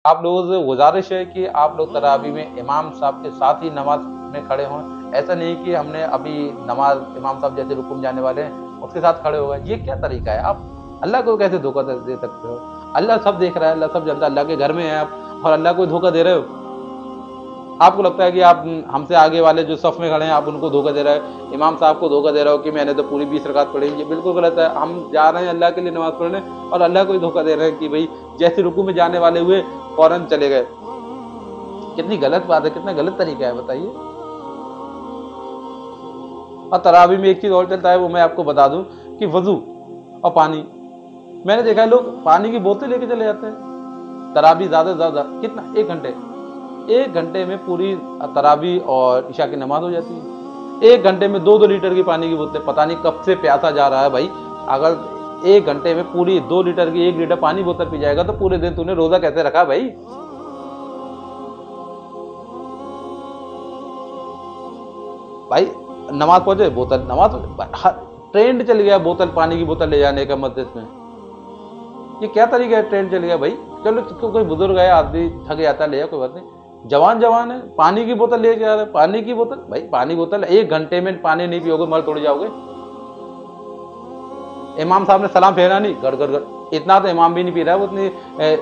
आप लोगों से गुजारिश है कि आप लोग तरावी में इमाम साहब के साथ ही नमाज में खड़े हों। ऐसा नहीं कि हमने अभी नमाज इमाम साहब जैसे रुकू में जाने वाले हैं उसके साथ खड़े हो गए। ये क्या तरीका है? आप अल्लाह को कैसे धोखा दे सकते हो? अल्लाह सब देख रहा है, अल्लाह सब जानता है। अल्लाह के घर में है आप और अल्लाह को धोखा दे रहे हो। आपको लगता है कि आप हमसे आगे वाले जो सफ में खड़े हैं आप उनको धोखा दे रहे हो, इमाम साहब को धोखा दे रहे हो कि मैंने तो पूरी 20 रकात पढ़ी। ये बिल्कुल गलत है। हम जा रहे हैं अल्लाह के लिए नमाज पढ़ने और अल्लाह को ही धोखा दे रहे हैं कि भाई जैसे रुकू में जाने वाले हुए फौरन चले गए। कितनी गलत बात है, कितना गलत तरीका है, बताइए। और तरावी में एक चीज और चलता है, वो मैं आपको बता दूं कि वजू और पानी। मैंने देखा है लोग पानी की बोतल लेके चले जाते हैं। तरावी ज्यादा से ज्यादा कितना, 1 घंटे में पूरी तरावी और ईशा की नमाज हो जाती है। 1 घंटे में 2-2 लीटर की पानी की बोतल। पता नहीं कब से प्यासा जा रहा है भाई। अगर 1 घंटे में पूरी 2 लीटर की 1 लीटर पानी बोतल पी जाएगा तो पूरे दिन तूने रोजा कैसे रखा भाई? भाई नमाज पहुंचे बोतल, नमाज ट्रेंड चल गया बोतल, पानी की बोतल ले जाने का मस्जिद में। ये क्या तरीका है? ट्रेंड चल गया भाई। चलो कोई बुजुर्ग है, आदमी थक जाता है, ले कोई बात नहीं। जवान है, पानी की बोतल ले जा रहे, पानी की बोतल। भाई पानी बोतल 1 घंटे में पानी नहीं पियोगे मर तोड़ जाओगे। इमाम साहब ने सलाम फेरा नहीं, गड़ गड़ गड़। इतना तो इमाम भी नहीं पी रहा है, वो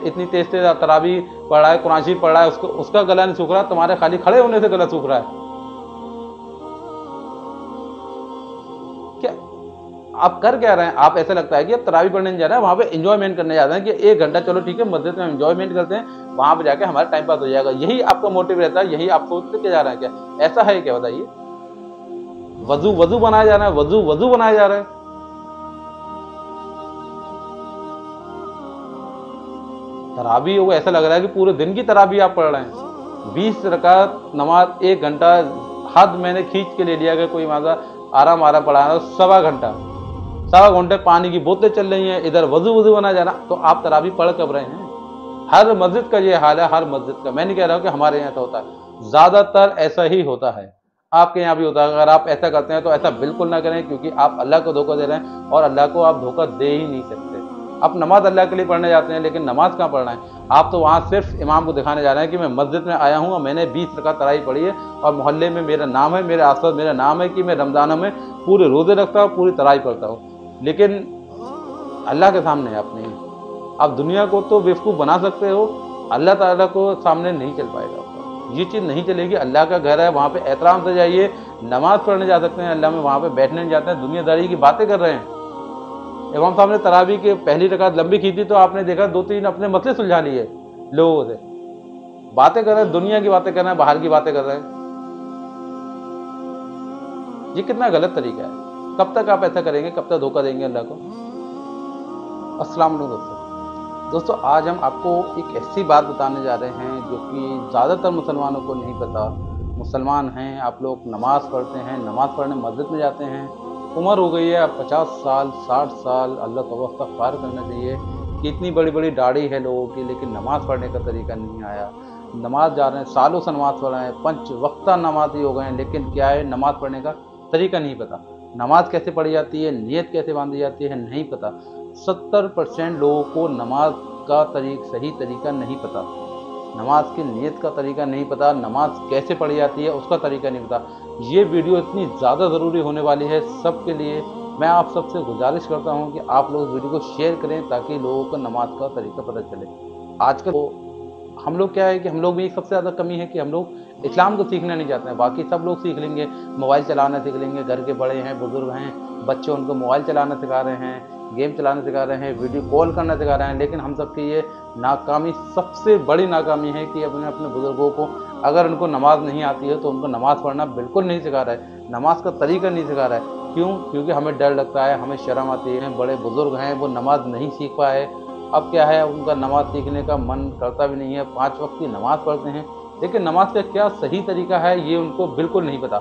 इतनी तेज तरावी पढ़ रहा है, कुरान शरीफ पढ़ रहा है, उसका गला नहीं सूख रहा, तुम्हारे खाली खड़े होने से गला सूख रहा है। क्या आप कर क्या रहे हैं? आप ऐसा लगता है कि आप तरावी पढ़ने नहीं जा रहे हैं, वहां पे एंजॉयमेंट करने जा रहे हैं कि 1 घंटा चलो ठीक है मस्जिद में एंजॉयमेंट करते हैं, वहां पे जाके हमारा टाइम पास हो जाएगा। यही आपका मोटिव रहता है, यही आप सोचते क्या जा रहे हैं? क्या ऐसा है क्या, बताइए? वजू बनाया जा रहा है, वजू बनाया जा रहा है। तरावी हो ऐसा लग रहा है कि पूरे दिन की तरावी आप पढ़ रहे हैं। 20 रकात नमाज 1 घंटा, हद मैंने खींच के ले लिया कि कोई माजा आराम पढ़ा है। 1.25 घंटे पानी की बोतलें चल रही हैं, इधर वजू बना जाना। तो आप तरावी पढ़ कब रहे हैं? हर मस्जिद का ये हाल है, हर मस्जिद का। मैं नहीं कह रहा हूँ कि हमारे यहाँ ऐसा होता है, ज्यादातर ऐसा ही होता है। आपके यहाँ भी होता है। अगर आप ऐसा करते हैं तो ऐसा बिल्कुल ना करें, क्योंकि आप अल्लाह को धोखा दे रहे हैं और अल्लाह को आप धोखा दे ही नहीं सकते। आप नमाज अल्लाह के लिए पढ़ने जाते हैं, लेकिन नमाज कहाँ पढ़ना है? आप तो वहाँ सिर्फ इमाम को दिखाने जा रहे हैं कि मैं मस्जिद में आया हूँ और मैंने 20 रकात तरावी पढ़ी है और मोहल्ले में मेरा नाम है, मेरे आसपास मेरा नाम है कि मैं रमजानों में पूरे रोजे रखता हूँ, पूरी तरावी पढ़ता हूँ। लेकिन अल्लाह के सामने आप नहीं। आप दुनिया को तो बेवकूफ़ बना सकते हो, अल्लाह ताला को सामने नहीं चल पाएगा। ये चीज़ नहीं चलेगी। अल्लाह का घर है, वहाँ पे एहतराम से जाइए। नमाज पढ़ने जा सकते हैं अल्लाह में, वहाँ पे बैठने नहीं जाते हैं। दुनियादारी की बातें कर रहे हैं। इमाम साहब ने तरावी के पहली रकात लंबी की थी तो आपने देखा 2-3 अपने मसले सुलझा लिए लोगों से। बातें कर रहे हैं, दुनिया की बातें कर रहे हैं, बाहर की बातें कर रहे हैं। ये कितना गलत तरीका है। कब तक आप ऐसा करेंगे? कब तक धोखा देंगे अल्लाह को? अस्सलाम वालेकुम दोस्तों, आज हम आपको एक ऐसी बात बताने जा रहे हैं जो कि ज़्यादातर मुसलमानों को नहीं पता। मुसलमान हैं आप लोग, नमाज़ पढ़ते हैं, नमाज़ पढ़ने मस्जिद में जाते हैं, उम्र हो गई है 50 साल 60 साल, अल्लाह तौबा इस्तग़फ़ार करना चाहिए कि इतनी बड़ी बड़ी दाढ़ी है लोगों की, लेकिन नमाज़ पढ़ने का तरीका नहीं आया। नमाज जा रहे हैं, सालों से नमाज़ पढ़ रहे हैं, 5 वक्ता नमाजी हो गए हैं, लेकिन क्या है, नमाज़ पढ़ने का तरीका नहीं पता। नमाज कैसे पढ़ी जाती है, नियत कैसे बांधी जाती है, नहीं पता। 70% लोगों को नमाज का सही तरीका नहीं पता। नमाज की नियत का तरीका नहीं पता, नमाज कैसे पढ़ी जाती है उसका तरीका नहीं पता। ये वीडियो इतनी ज़्यादा ज़रूरी होने वाली है सबके लिए। मैं आप सबसे गुजारिश करता हूँ कि आप लोग इस वीडियो को शेयर करें ताकि लोगों को नमाज का तरीका पता चले। आजकल तो हम लोग क्या है कि हम लोग में एक सबसे ज़्यादा कमी है कि हम लोग इस्लाम को सीखना नहीं चाहते हैं। बाकी सब लोग सीख लेंगे, मोबाइल चलाना सीख लेंगे, घर के बड़े हैं, बुजुर्ग हैं, बच्चे उनको मोबाइल चलाना सिखा रहे हैं, गेम चलाना सिखा रहे हैं, वीडियो कॉल करना सिखा रहे हैं। लेकिन हम सबकी ये नाकामी, सबसे बड़ी नाकामी है कि अपने अपने बुजुर्गों को, अगर उनको नमाज नहीं आती है तो उनको नमाज पढ़ना बिल्कुल नहीं सिखा रहा है, नमाज का तरीका नहीं सिखा रहा है। क्यों? क्योंकि हमें डर लगता है, हमें शर्म आती है। बड़े बुजुर्ग हैं, वो नमाज नहीं सीख पाए। अब क्या है, उनका नमाज सीखने का मन करता भी नहीं है। 5 वक्त की नमाज पढ़ते हैं, लेकिन नमाज का क्या सही तरीका है ये उनको बिल्कुल नहीं पता।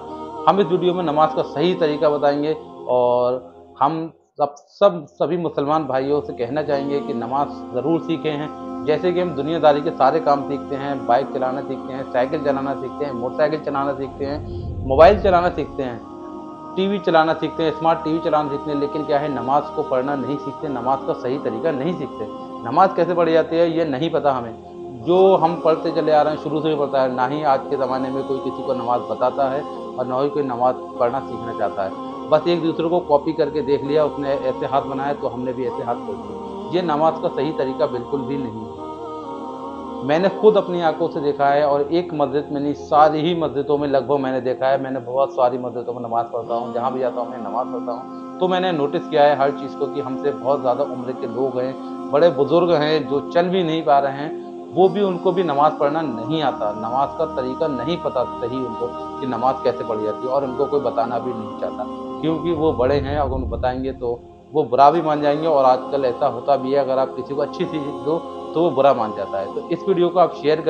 हम इस वीडियो में नमाज का सही तरीका बताएंगे और हम सभी मुसलमान भाइयों से कहना चाहेंगे कि नमाज ज़रूर सीखें हैं। जैसे कि हम दुनियादारी के सारे काम सीखते हैं, बाइक चलाना सीखते हैं, साइकिल चलाना सीखते हैं, मोटरसाइकिल चलाना सीखते हैं, मोबाइल चलाना सीखते हैं, टीवी चलाना सीखते हैं, स्मार्ट टीवी चलाना सीखते हैं, लेकिन क्या है, नमाज को पढ़ना नहीं सीखते, नमाज का सही तरीका नहीं सीखते। नमाज कैसे पढ़ी जाती है ये नहीं पता हमें। जो हम पढ़ते चले आ रहे हैं, शुरू से भी पढ़ता है, ना ही आज के ज़माने में कोई किसी को नमाज़ बताता है और ना ही कोई नमाज़ पढ़ना सीखना चाहता है। बस एक दूसरे को कॉपी करके देख लिया, उसने ऐसे हाथ बनाया तो हमने भी ऐसे हाथ कर दिए। ये नमाज़ का सही तरीका बिल्कुल भी नहीं है। मैंने खुद अपनी आंखों से देखा है, और एक मस्जिद में नहीं, सारी ही मस्जिदों में लगभग मैंने देखा है। मैंने बहुत सारी मस्जिदों में नमाज़ पढ़ता हूँ, जहाँ भी जाता हूँ मैं नमाज़ पढ़ता हूँ, तो मैंने नोटिस किया है हर चीज़ को कि हमसे बहुत ज़्यादा उम्र के लोग हैं, बड़े बुजुर्ग हैं जो चल भी नहीं पा रहे हैं, वो भी, उनको भी नमाज़ पढ़ना नहीं आता, नमाज का तरीका नहीं पता सही उनको कि नमाज कैसे पढ़ी जाती है, और उनको कोई बताना भी नहीं चाहता, क्योंकि वो बड़े हैं, अगर उनको बताएंगे तो वो बुरा भी मान जाएंगे। और आजकल ऐसा होता भी है, अगर आप किसी को अच्छी चीज़ दो तो वो बुरा मान जाता है। तो इस वीडियो को आप शेयर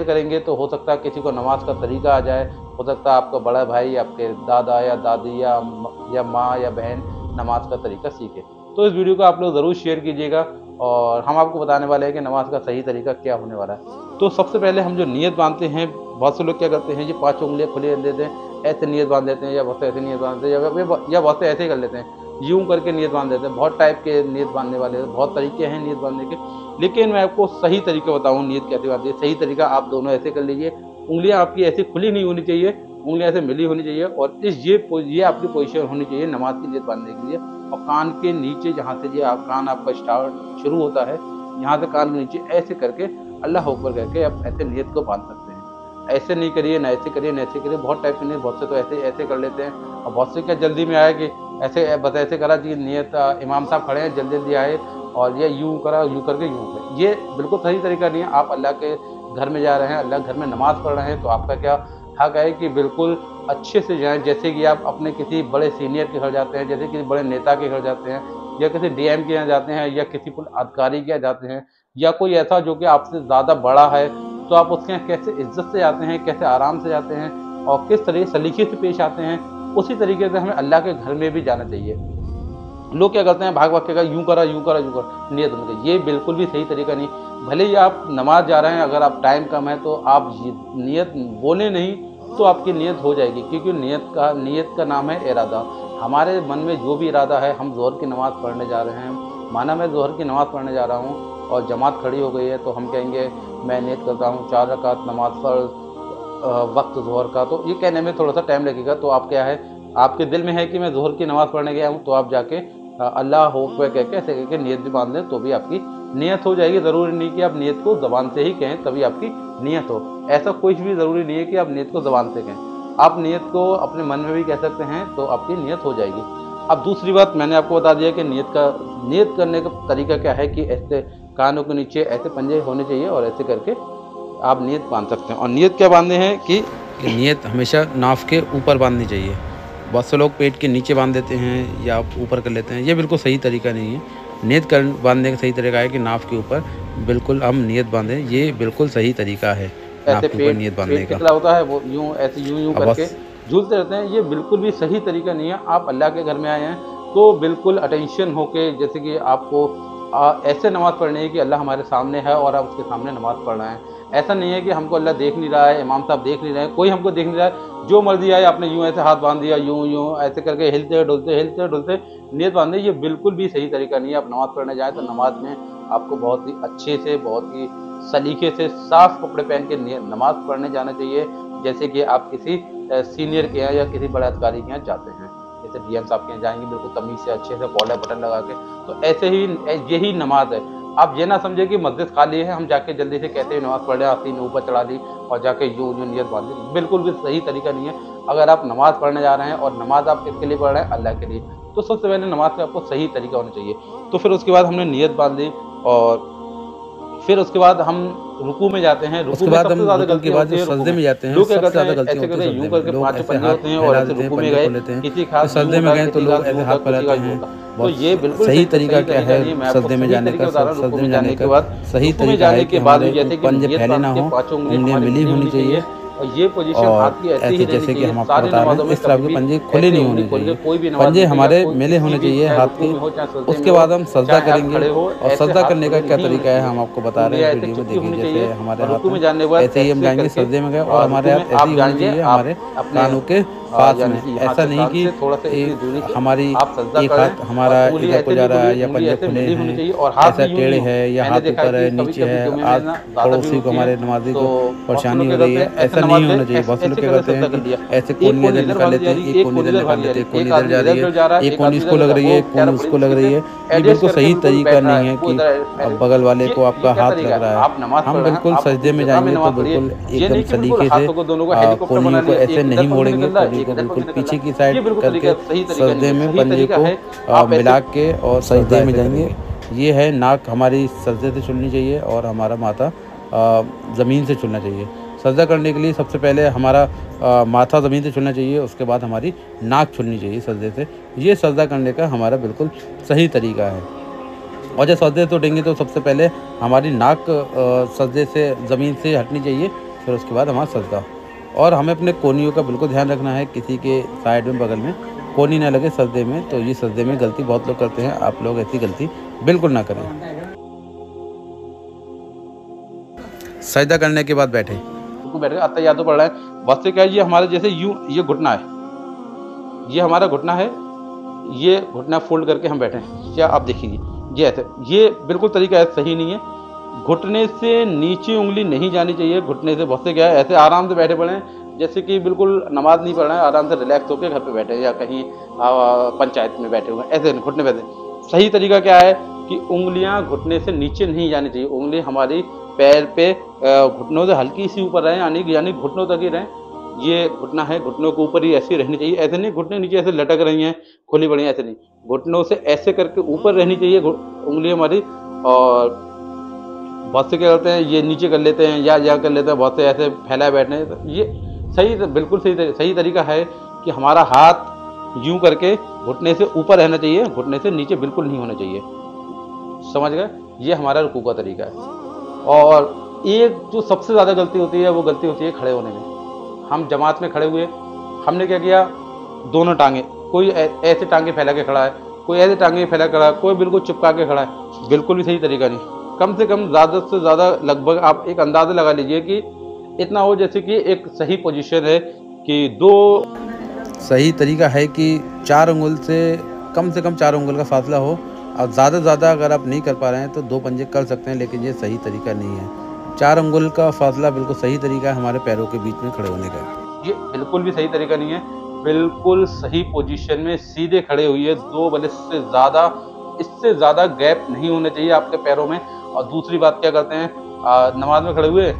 करेंगे तो हो सकता है किसी को नमाज का तरीका आ जाए, हो सकता है आपका बड़ा भाई, आपके दादा या दादी या माँ या बहन नमाज का तरीका सीखे। तो इस वीडियो को आप लोग ज़रूर शेयर कीजिएगा, और हम आपको बताने वाले हैं कि नमाज का सही तरीका क्या होने वाला है। तो सबसे पहले हम जो नियत बांधते हैं, बहुत से लोग क्या करते हैं, ये 5 उंगलियां खुली रख देते हैं, ऐसे नियत बांध देते हैं, या बहुत से ऐसे नियत बांधते हैं, या बहुत से ऐसे ही कर लेते हैं, यूं करके नियत बांध देते हैं। बहुत टाइप के नियत बांधने वाले, बहुत तरीके हैं नियत बांधने के, लेकिन मैं आपको सही तरीका बताऊं नियत कैसे बांधते हैं। सही तरीका आप दोनों ऐसे कर लीजिए, उंगलियां आपकी ऐसी खुली नहीं होनी चाहिए, उंगलियां ऐसे मिली होनी चाहिए, और ये आपकी पोजीशन होनी चाहिए नमाज की नियत बांधने के लिए। और कान के नीचे, जहाँ से ये कान आपका स्टार्ट शुरू होता है, यहाँ से कान के नीचे ऐसे करके अल्लाह अकबर करके आप ऐसे नियत को बांध सकते हैं। ऐसे नहीं करिए, न ऐसे करिए, न ऐसे करिए, बहुत टाइप के नियत, बहुत से तो ऐसे ऐसे कर लेते हैं, और बहुत से क्या जल्दी में आया कि ऐसे बस ऐसे करा कि नियत, इमाम साहब खड़े हैं, जल्दी जल्दी आए और ये यूं करा, यूं करके यूं कर। ये बिल्कुल सही तरीका नहीं है। आप अल्लाह के घर में जा रहे हैं, अल्लाह के घर में नमाज पढ़ रहे हैं, तो आपका क्या हक है कि बिल्कुल अच्छे से जाएं, जैसे कि आप अपने किसी बड़े सीनियर के घर जाते हैं, जैसे किसी बड़े नेता के घर जाते हैं, या किसी डीएम के यहाँ जाते हैं, या किसी पुलिस अधिकारी के यहाँ जाते हैं, या कोई ऐसा जो कि आपसे ज़्यादा बड़ा है, तो आप उसके यहाँ कैसे इज्जत से जाते हैं, कैसे आराम से जाते हैं, और किस तरह सलीके से पेश आते हैं, उसी तरीके से हमें अल्लाह के घर में भी जाना चाहिए। लोग क्या करते हैं, भाग भाग के यूं करा, यूं करा, यूं करा, नियत बन गई। ये बिल्कुल भी सही तरीका नहीं। भले ही आप नमाज जा रहे हैं, अगर आप टाइम कम है तो आप नियत बोले नहीं तो आपकी नियत हो जाएगी, क्योंकि नियत का नाम है इरादा। हमारे मन में जो भी इरादा है, हम ज़ोहर की नमाज़ पढ़ने जा रहे हैं, माना मैं ज़ोहर की नमाज़ पढ़ने जा रहा हूँ और जमात खड़ी हो गई है, तो हम कहेंगे मैं नियत करता हूँ 4 रकात नमाज फ़र्ज़ वक्त ज़ोहर का। तो ये कहने में थोड़ा सा टाइम लगेगा। तो आप क्या है, आपके दिल में है कि मैं ज़ोहर की नमाज़ पढ़ने गया हूँ, तो आप जाके अल्लाह हो पे कह के ऐसे करके नियत भी बांध लें, तो भी आपकी नियत हो जाएगी। ज़रूरी नहीं कि आप नियत को ज़बान से ही कहें तभी आपकी नियत हो, ऐसा कुछ भी ज़रूरी नहीं है कि आप नियत को ज़बान से कहें। आप नियत को अपने मन में भी कह सकते हैं, तो आपकी नियत हो जाएगी। अब दूसरी बात मैंने आपको बता दिया कि नियत करने का तरीका क्या है, कि ऐसे कानों के नीचे ऐसे पंजे होने चाहिए, और ऐसे करके आप नियत बांध सकते हैं। और नियत क्या बांधने हैं कि नियत हमेशा नाफ के ऊपर बांधनी चाहिए। बहुत से लोग पेट के नीचे बांध देते हैं या ऊपर कर लेते हैं, ये बिल्कुल सही तरीका नहीं है। नियत कर बांधने का सही तरीका है कि नाफ के ऊपर बिल्कुल हम नियत बांधें, ये बिल्कुल सही तरीका है नाफ के ऊपर नियत बांधने का। होता है वो यूं ऐसे यूं करके झूलते रहते हैं, ये बिल्कुल भी सही तरीका नहीं है। आप अल्लाह के घर में आए हैं तो बिल्कुल अटेंशन होके, जैसे कि आपको ऐसे नमाज़ पढ़नी है कि अल्लाह हमारे सामने है और आप उसके सामने नमाज़ पढ़ रहे हैं। ऐसा नहीं है कि हमको अल्लाह देख नहीं रहा है, इमाम साहब देख नहीं रहे हैं, कोई हमको देख नहीं रहा है, जो मर्जी आए आपने यूं ऐसे हाथ बांध दिया, यूं ऐसे करके हिलते डुलते नियत बांधे, ये बिल्कुल भी सही तरीका नहीं है। आप नमाज़ पढ़ने जाएँ तो नमाज में आपको बहुत ही अच्छे से, बहुत ही सलीके से, साफ कपड़े पहन के नमाज़ पढ़ने जाना चाहिए, जैसे कि आप किसी सीनियर के यहाँ या किसी बड़े अधिकारी के यहाँ जाते हैं। जैसे डीएम साहब के यहाँ जाएंगे बिल्कुल तमीज़ से, अच्छे से कॉलर बटन लगा के, तो ऐसे ही यही नमाज है। आप ये ना समझे कि मस्जिद खाली है, हम जाके जल्दी से कहते हैं नमाज़ पढ़ रहे, आस्तीन ऊपर चढ़ा दी और जाके यूं नियत बांध दी, बिल्कुल भी सही तरीका नहीं है। अगर आप नमाज़ पढ़ने जा रहे हैं, और नमाज आप किसके लिए पढ़ रहे हैं, अल्लाह के लिए, तो सबसे पहले नमाज का आपको सही तरीका होना चाहिए। तो फिर उसके बाद हमने नियत बांध ली, और फिर उसके बाद हम रुकू में जाते हैं। रुकू में सबसे ज़्यादा गलती होती है, सजदे में जाते हैं। लोग क्या करते हैं, ऐसे करते हैं, यूं करके 5 पंजे होते हैं और ऐसे रुकू में गए, किसी खास सजदे में गए तो लोग ऐसे हाथ फैलाते हैं। तो ये बिल्कुल सही तरीका क्या है सजदे में जाने का? सजदे में जाने के बाद सही तरीका है कि हमारे पंजे फैले ना हो, उंगलियां मिली होनी चाहिए, और ये पोजीशन हाथ की ऐसी ही जैसे कि हम आपको बता रहे हैं, इस तरह के पंजे खुले नहीं होने चाहिए, पंजे हमारे मिले होने चाहिए हाथ के। उसके बाद हम सजदा करेंगे, और सजदा करने का क्या तरीका है हम आपको बता रहे हैं वीडियो में। देखिए जैसे हमारे हाथ ऐसे ही हम जाएंगे, सजदे में गए, और हमारे हाथ ऐसे ही होने चाहिए हमारे कानों के पास में, ऐसा नहीं कि हमारी एक हाथ हमारा इधर को जा रहा है या पंजे खुले हैं, ऐसा टेढ़े है या हाथ ऊपर है नीचे है, आज पड़ोसी को हमारे नमाजी को परेशानी हो रही है, ऐसा नहीं होना चाहिए। बहुत से लोग क्या करते हैं कि ऐसे कोनी इधर निकाल लेते हैं, एक कोनी इधर निकाल लेते हैं, कोनी इधर जा रही है, एक कोनी इसको लग रही है, एक कोनी उसको लग रही है। ये बिल्कुल सही तरीका नहीं है कि बगल वाले को आपका हाथ लग रहा है। हम बिल्कुल सजदे में जाएंगे तो बिल्कुल एकदम सलीके से कोनियों को ऐसे नहीं मोड़ेंगे, कोनी को बिल्कुल पीछे की साइड करके सजदे में पंजे को मिला के और सजदे में जाएंगे। ये है नाक हमारी सजदे से छूनी चाहिए और हमारा माथा ज़मीन से छूना चाहिए। सजदा करने के लिए सबसे पहले हमारा माथा ज़मीन से छूना चाहिए, उसके बाद हमारी नाक छूनी चाहिए सजदे से। ये सजदा करने का हमारा बिल्कुल सही तरीका है। और जब सजदे तो उठेंगे तो सबसे पहले हमारी नाक सजदे से ज़मीन से हटनी चाहिए, फिर उसके बाद हमारा सजदा। और हमें अपने कोनियों का बिल्कुल ध्यान रखना है, किसी के साइड में बगल में कोनी ना लगे सजदे में। तो ये सजदे में गलती बहुत लोग करते हैं, आप लोग ऐसी गलती बिल्कुल ना करें। सजदा करने के बाद बैठे बैठ गए अत्ता याद तो पड़ रहा है। बस से क्या है, ये हमारे जैसे यूं ये घुटना है, ये हमारा घुटना है, ये घुटना फोल्ड करके हम बैठे हैं। क्या आप देखिए ये ऐसे, ये बिल्कुल तरीका ऐसे सही नहीं है। घुटने से नीचे उंगली नहीं जानी चाहिए। घुटने से बहुत से क्या है ऐसे आराम से बैठे पड़े हैं, जैसे कि बिल्कुल नमाज नहीं पढ़ रहे हैं, आराम से रिलैक्स होकर घर पे बैठे या कहीं पंचायत में बैठे हुए हैं, ऐसे घुटने बैठे। सही तरीका क्या है कि उंगलियां घुटने से नीचे नहीं जानी चाहिए। उंगली हमारी पैर पे घुटनों से हल्की सी ऊपर रहे, यानी घुटनों तक ही रहें। ये घुटना है, घुटनों के ऊपर ही ऐसी रहनी चाहिए। ऐसे नहीं घुटने नीचे ऐसे लटक रही हैं खुली पड़ी, ऐसे नहीं, घुटनों से ऐसे करके ऊपर रहनी चाहिए उंगली हमारी। और बहुत से क्या करते हैं ये नीचे कर लेते हैं या कर लेते हैं, बहुत से ऐसे फैलाए बैठने। ये सही बिल्कुल सही तरीका है कि हमारा हाथ यूं करके घुटने से ऊपर रहना चाहिए, घुटने से नीचे बिल्कुल नहीं होना चाहिए। समझ गए? ये हमारा रुकू का तरीका है। और एक जो सबसे ज़्यादा गलती होती है वो गलती होती है खड़े होने में। हम जमात में खड़े हुए, हमने क्या किया, दोनों टांगे, कोई ऐसे टांगे फैला के खड़ा है, कोई ऐसे टांगे फैला खड़ा है, कोई बिल्कुल चिपका के खड़ा है। बिल्कुल भी सही तरीका नहीं। कम से कम ज़्यादा से ज़्यादा लगभग आप एक अंदाज़ा लगा लीजिए कि इतना हो जैसे कि एक सही पोजीशन है कि दो। सही तरीका है कि 4 उंगल से कम 4 उंगल का फासला हो। और ज़्यादा से ज़्यादा अगर आप नहीं कर पा रहे हैं तो 2 पंजे कर सकते हैं, लेकिन ये सही तरीका नहीं है। 4 उंगल का फासला बिल्कुल सही तरीका है हमारे पैरों के बीच में खड़े होने का। ये बिल्कुल भी सही तरीका नहीं है। बिल्कुल सही पोजीशन में सीधे खड़े हुए, 2 बल्ले से ज़्यादा, इससे ज़्यादा गैप नहीं होने चाहिए आपके पैरों में। और दूसरी बात क्या करते हैं, नमाज में खड़े हुए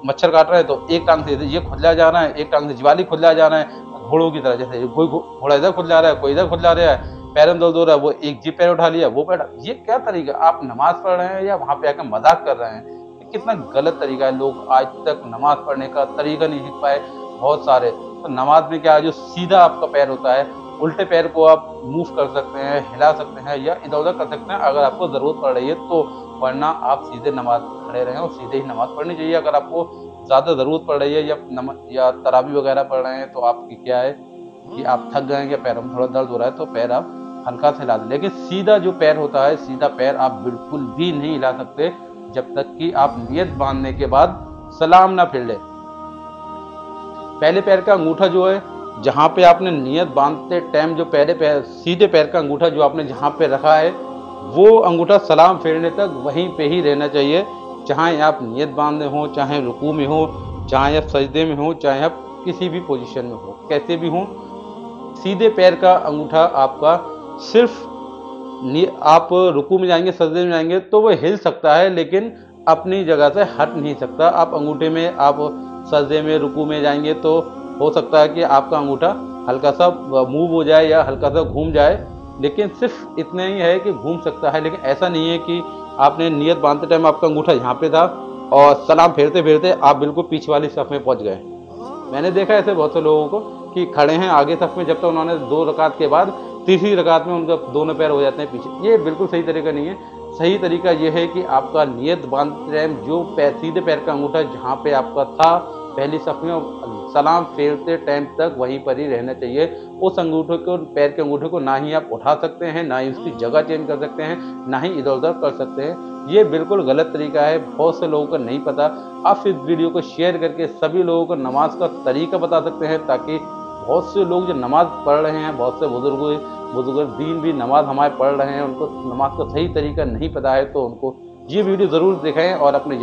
मच्छर काट रहे हैं तो एक टांग से ये खुदला जा रहा है, एक टांग से ज्वाली खुदला जा रहा है, घोड़ों की तरह। जैसे कोई घोड़ा इधर खुदला रहा है, कोई इधर खुदला रहा है, पैर में दर्द हो रहा है, वो एक जी पैर उठा लिया, वो पैर। ये क्या तरीका? आप नमाज पढ़ रहे हैं या वहाँ पे आकर मजाक कर रहे हैं? कितना गलत तरीका है। लोग आज तक नमाज पढ़ने का तरीका नहीं सीख पाए बहुत सारे। तो नमाज में क्या है, जो सीधा आपका पैर होता है, उल्टे पैर को आप मूव कर सकते हैं, हिला सकते हैं या इधर उधर कर सकते हैं अगर आपको ज़रूरत पड़ रही है तो। वरना आप सीधे नमाज खड़े रहें और सीधे ही नमाज पढ़नी चाहिए। अगर आपको ज़्यादा ज़रूरत पड़ रही है या तरावी वगैरह पढ़ रहे हैं तो आपकी क्या है कि आप थक गए हैं या पैरों में थोड़ा दर्द हो रहा है तो पैर आप हल्का से हिला दें। लेकिन सीधा जो पैर होता है, सीधा पैर आप बिल्कुल भी नहीं हिला सकते जब तक कि आप नियत बांधने के बाद सलाम ना फिर लें। पहले पैर का अंगूठा जो है, जहाँ पे आपने नियत बांधते टाइम जो पहले पैर, सीधे पैर का अंगूठा जो आपने जहाँ पे रखा है, वो अंगूठा सलाम फेरने तक वहीं पे ही रहना चाहिए। चाहे आप नियत बांधे हो, चाहे रुकू में हो, चाहे आप सजदे में हो, चाहे आप किसी भी पोजीशन में हो, कैसे भी हो, सीधे पैर का अंगूठा आपका सिर्फ आप रुकू में जाएंगे, सजदे में जाएंगे तो वो हिल सकता है, लेकिन अपनी जगह से हट नहीं सकता। आप अंगूठे में, आप सजदे में, रुकू में जाएंगे तो हो सकता है कि आपका अंगूठा हल्का सा मूव हो जाए या हल्का सा घूम जाए, लेकिन सिर्फ इतना ही है कि घूम सकता है। लेकिन ऐसा नहीं है कि आपने नियत बांधते टाइम आपका अंगूठा यहाँ पे था और सलाम फेरते फेरते आप बिल्कुल पीछे वाली सफ़ में पहुँच गए। मैंने देखा ऐसे बहुत से लोगों को कि खड़े हैं आगे सफ़ में, जब तक उन्होंने 2 रकात के बाद तीसरी रकात में उनका दोनों पैर हो जाते हैं पीछे। ये बिल्कुल सही तरीका नहीं है। सही तरीका ये है कि आपका नियत बांधते टाइम जो पैर, सीधे पैर का अंगूठा जहाँ पे आपका था पहली सफ़ में, सलाम फेरते टाइम तक वहीं पर ही रहना चाहिए। उस अंगूठे को, पैर के अंगूठे को ना ही आप उठा सकते हैं, ना ही उसकी जगह चेंज कर सकते हैं, ना ही इधर उधर कर सकते हैं। ये बिल्कुल गलत तरीका है, बहुत से लोगों को नहीं पता। आप इस वीडियो को शेयर करके सभी लोगों को नमाज का तरीका बता सकते हैं ताकि बहुत से लोग जो नमाज़ पढ़ रहे हैं, बहुत से बुजुर्ग दीन भी नमाज़ हमारे पढ़ रहे हैं, उनको नमाज का सही तरीका नहीं पता है, तो उनको ये वीडियो ज़रूर दिखाएं और अपने